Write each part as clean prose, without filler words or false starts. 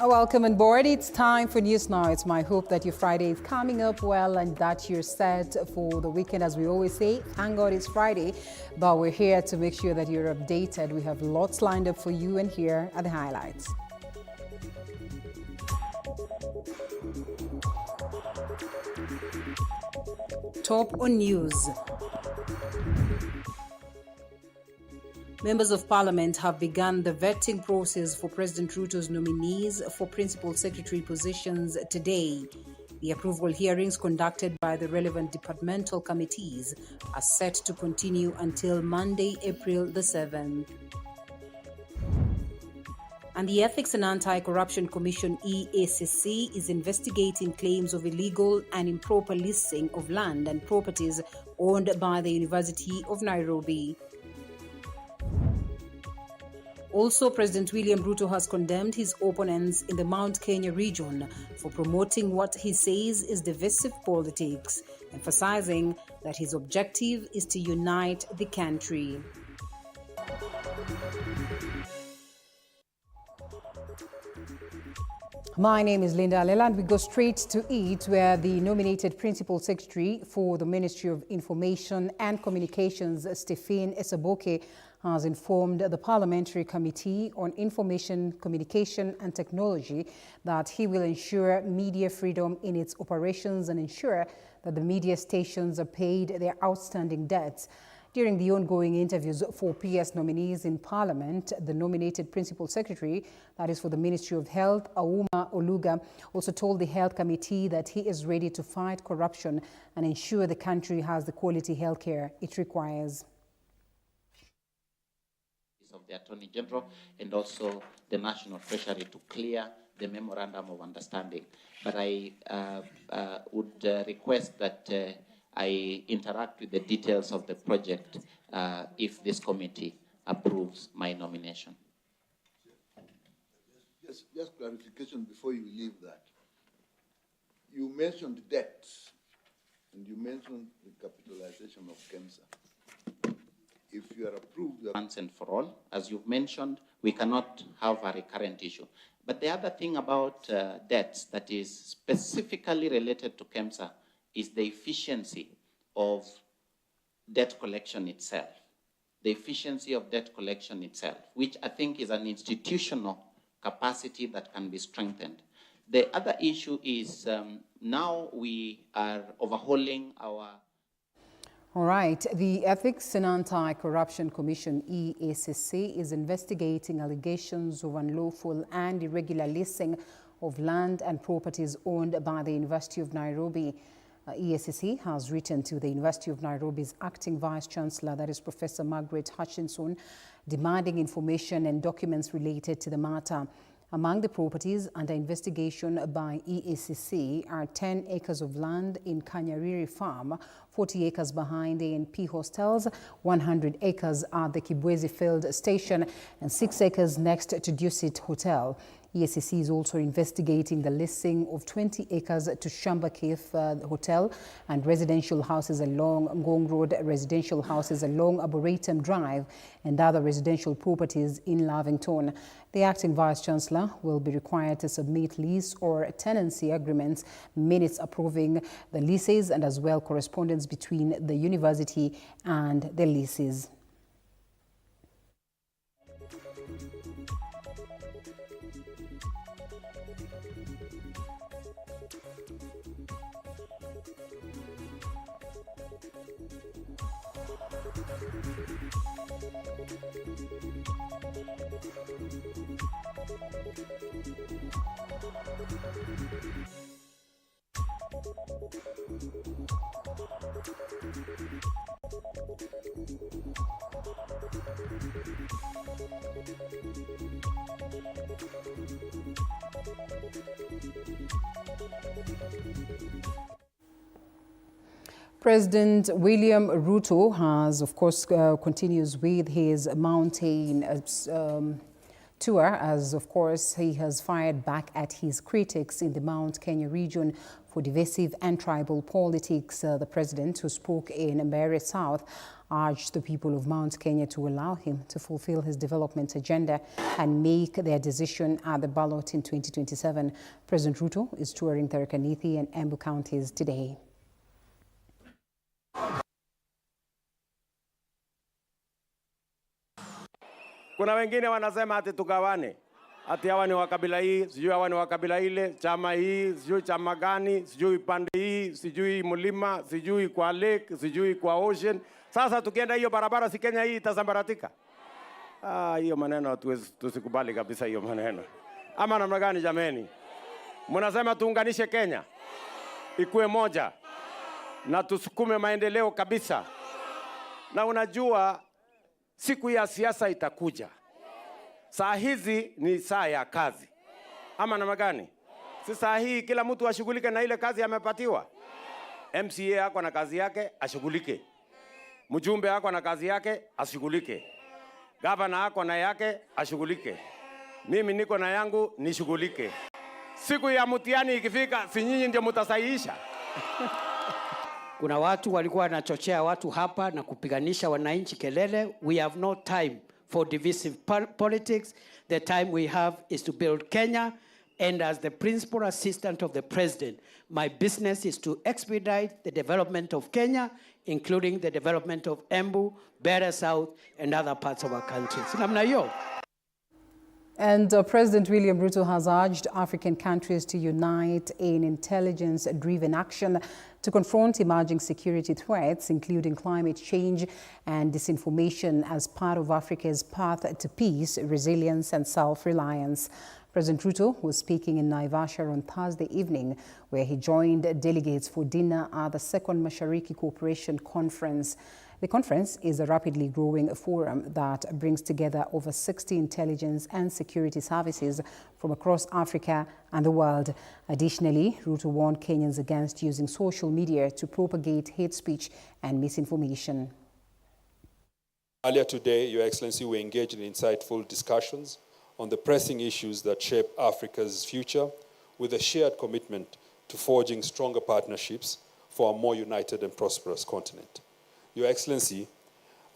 Welcome on board. It's time for News Now. It's my hope that your Friday is coming up well and that you're set for the weekend. As we always say, thank God it's Friday, but we're here to make sure that you're updated. We have lots lined up for you, and here are the highlights. Top on news. Members of Parliament have begun the vetting process for President Ruto's nominees for Principal Secretary positions today. The approval hearings conducted by the relevant departmental committees are set to continue until Monday, April the 7th. And the Ethics and Anti-Corruption Commission EACC is investigating claims of illegal and improper leasing of land and properties owned by the University of Nairobi. Also, President William Ruto has condemned his opponents in the Mount Kenya region for promoting what he says is divisive politics, emphasizing that his objective is to unite the country. My name is Linda Alela, and we go straight to it, where the nominated Principal Secretary for the Ministry of Information and Communications, Stephen Esaboke, has informed the Parliamentary Committee on Information, Communication and Technology that he will ensure media freedom in its operations and ensure that the media stations are paid their outstanding debts. During the ongoing interviews for PS nominees in Parliament, the nominated Principal Secretary, that is for the Ministry of Health, Auma Oluga, also told the Health Committee that he is ready to fight corruption and ensure the country has the quality healthcare it requires. Of the Attorney General and also the National Treasury to clear the Memorandum of Understanding. But I would request that I interact with the details of the project if this committee approves my nomination. Just clarification before you leave that. You mentioned debts and you mentioned the capitalization of cancer. If you are approved... Once and for all, as you've mentioned, we cannot have a recurrent issue. But the other thing about debts that is specifically related to KEMSA is the efficiency of debt collection itself. The efficiency of debt collection itself, which I think is an institutional capacity that can be strengthened. The other issue is now we are overhauling our... All right. The Ethics and Anti-Corruption Commission, EACC, is investigating allegations of unlawful and irregular leasing of land and properties owned by the University of Nairobi. EACC has written to the University of Nairobi's acting Vice-Chancellor, that is Professor Margaret Hutchinson, demanding information and documents related to the matter. Among the properties under investigation by EACC are 10 acres of land in Kanyariri Farm, 40 acres behind ANP hostels, 100 acres at the Kibwezi Field Station, and 6 acres next to Dusit Hotel. EACC is also investigating the leasing of 20 acres to Shamba Cave Hotel and residential houses along Ngong Road, residential houses along Arboretum Drive, and other residential properties in Lavington. The acting Vice-Chancellor will be required to submit lease or tenancy agreements, minutes approving the leases, and as well correspondence between the university and the leases. President William Ruto has, of course, continues with his mountain tour, as, of course, he has fired back at his critics in the Mount Kenya region for divisive and tribal politics. The president, who spoke in Mbeere South urged the people of Mount Kenya to allow him to fulfill his development agenda and make their decision at the ballot in 2027. President Ruto is touring Tharaka Nithi and Embu counties today. Kuna wengine wanasema ati tugawane, ati hawa ni wa kabila hii, sijui hawa ni wa kabila ile, chama hii, sijui chama gani, sijui pande hii, sijui mlima, sijui kwa lake, sijui kwa ocean. Sasa tukienda hiyo barabara, si Kenya hii itasambaratika? Hiyo maneno tusikubali kabisa hiyo maneno. Ama namna gani jameni? Mnasema tuunganishe Kenya ikuwe moja na tusukume maendeleo kabisa. Na unajua siku ya siasa itakuja. Saa hizi ni saa ya kazi. Ama namna gani? Si saa hii kila mtu ashughulike na ile kazi amepatiwa. MCA yako na kazi yake ashughulike. Mjumbe yako na kazi yake ashughulike. Gavana yako na yake ashughulike. Mimi niko na yangu nishughulike. Siku ya mtihani ikifika, si nyinyi ndio mtasahihisha. Kuna watu walikuwa wanachochea watu hapa na kupiganisha wananchi kelele. We have no time for divisive politics. The time we have is to build Kenya. And as the principal assistant of the president, my business is to expedite the development of Kenya, including the development of Embu, Better South, and other parts of our country. And President William Ruto has urged African countries to unite in intelligence-driven action to confront emerging security threats, including climate change and disinformation, as part of Africa's path to peace, resilience, and self-reliance. President Ruto was speaking in Naivasha on Thursday evening, where he joined delegates for dinner at the Second Mashariki Cooperation Conference. The conference is a rapidly growing forum that brings together over 60 intelligence and security services from across Africa and the world. Additionally, Ruto warned Kenyans against using social media to propagate hate speech and misinformation. Earlier today, Your Excellency, we engaged in insightful discussions on the pressing issues that shape Africa's future, with a shared commitment to forging stronger partnerships for a more united and prosperous continent. Your Excellency,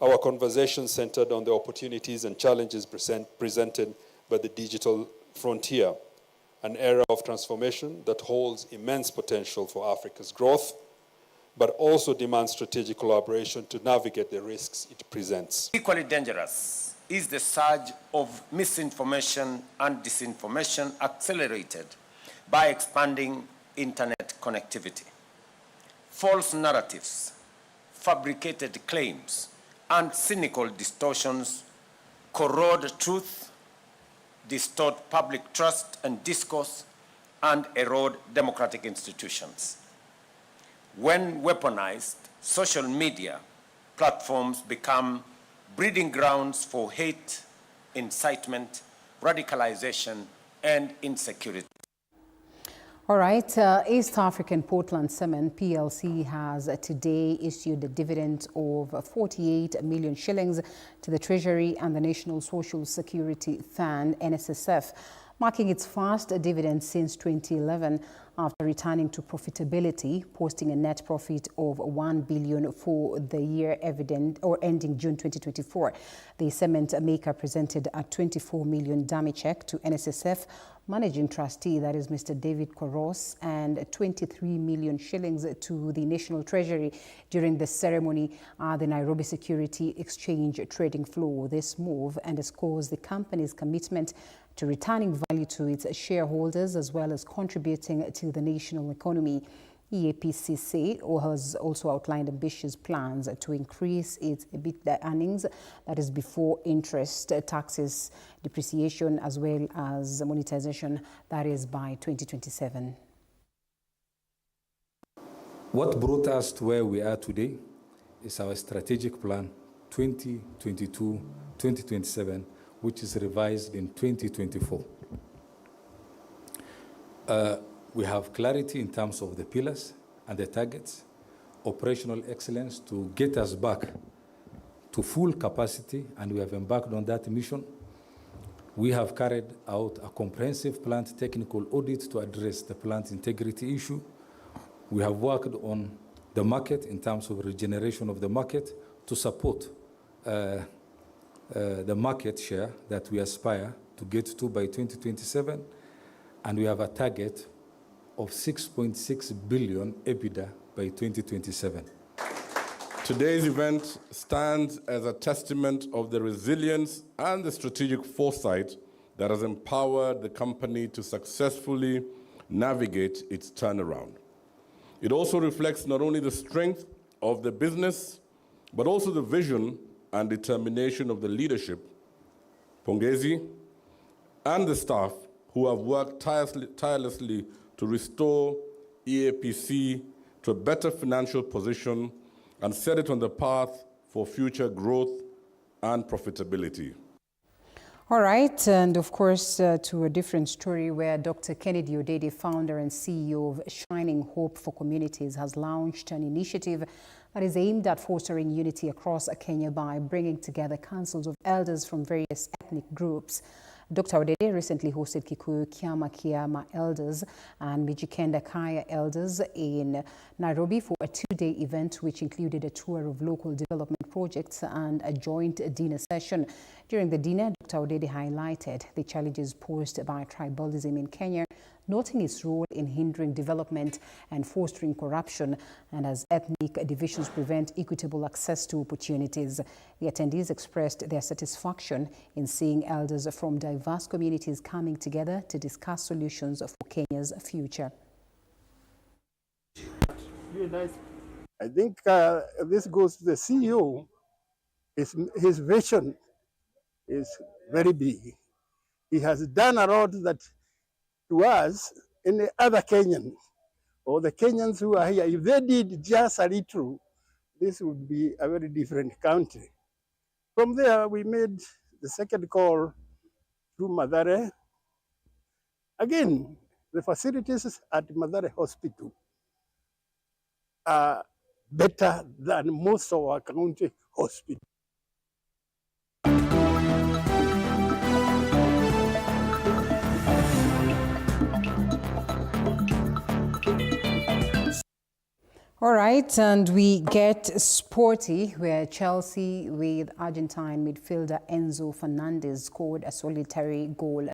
our conversation centered on the opportunities and challenges presented by the digital frontier, an era of transformation that holds immense potential for Africa's growth, but also demands strategic collaboration to navigate the risks it presents. Equally dangerous is the surge of misinformation and disinformation accelerated by expanding internet connectivity. False narratives, fabricated claims, and cynical distortions corrode truth, distort public trust and discourse, and erode democratic institutions. When weaponized, social media platforms become breeding grounds for hate, incitement, radicalization, and insecurity. All right, East African Portland Cement PLC has today issued a dividend of 48 million shillings to the Treasury and the National Social Security Fund, NSSF, marking its first dividend since 2011 after returning to profitability, posting a net profit of 1 billion for the year ending June 2024. The cement maker presented a 24 million dummy check to NSSF managing trustee, that is Mr. David Koros, and 23 million shillings to the National Treasury during the ceremony at the Nairobi Security Exchange trading floor. This move underscores the company's commitment to returning value to its shareholders as well as contributing to the national economy. EAPCC has also outlined ambitious plans to increase its EBITDA earnings, that is before interest, taxes, depreciation, as well as monetization, that is by 2027. What brought us to where we are today is our strategic plan 2022-2027, which is revised in 2024. We have clarity in terms of the pillars and the targets, operational excellence to get us back to full capacity, and we have embarked on that mission. We have carried out a comprehensive plant technical audit to address the plant integrity issue. We have worked on the market in terms of regeneration of the market to support the market share that we aspire to get to by 2027, and we have a target of 6.6 billion EBITDA by 2027. Today's event stands as a testament of the resilience and the strategic foresight that has empowered the company to successfully navigate its turnaround. It also reflects not only the strength of the business, but also the vision and determination of the leadership, Pongezi, and the staff who have worked tirelessly to restore EAPC to a better financial position and set it on the path for future growth and profitability. All right, and of course, to a different story where Dr. Kennedy Odede, founder and CEO of Shining Hope for Communities, has launched an initiative that is aimed at fostering unity across Kenya by bringing together councils of elders from various ethnic groups. Dr. Odede recently hosted Kikuyu Kiama elders and Mijikenda Kaya elders in Nairobi for a two-day event which included a tour of local development projects and a joint dinner session. During the dinner, Dr. Odede highlighted the challenges posed by tribalism in Kenya, noting its role in hindering development and fostering corruption, and as ethnic divisions prevent equitable access to opportunities. The attendees expressed their satisfaction in seeing elders from diverse communities coming together to discuss solutions for Kenya's future. I think this goes to the CEO. His vision is very big. He has done a lot that to us, any other Kenyan, or the Kenyans who are here, if they did just a little, this would be a very different country. From there, we made the second call to Mathare. Again, the facilities at Mathare Hospital are better than most of our county hospitals. All right, and we get sporty, where Chelsea with Argentine midfielder Enzo Fernandez scored a solitary goal